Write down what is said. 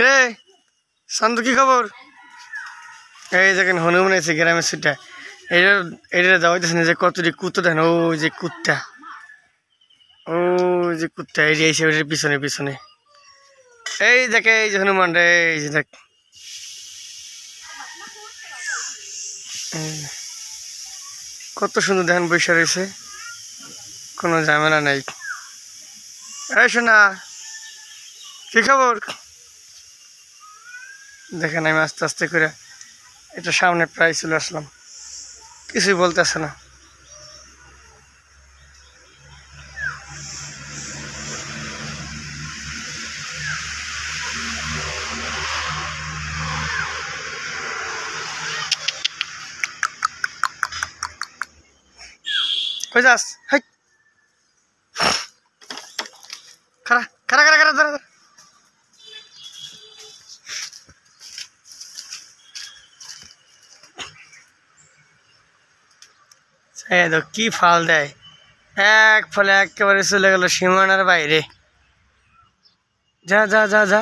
কে শান্ত কি খবর? এই দেখেন হনুমান আছে গ্রামের সেটা এটা এটা দেওয়াইতেছে না যে কতটি কুত্তা দেখেন ও যে কুত্তা ও যে কুত্তা এই এসে ওটার পিছনে পিছনে এই দেখে এই যে হনুমান রে এই যে দেখ কত সুন্দর দেখেন বৈশা রয়েছে কোনো ঝামেলা নাই। এই শোনা কি খবর? দেখেন আমি আস্তে আস্তে করে এটা সামনে প্রায় চলে আসলাম, কিছুই বলতেছে না। কই যাস? হাই খারা খারা খারা খারা দাঁড়া কি ফাল দেয়, এক ফলে একেবারে চলে গেল সীমানার বাইরে। যা যা যা যা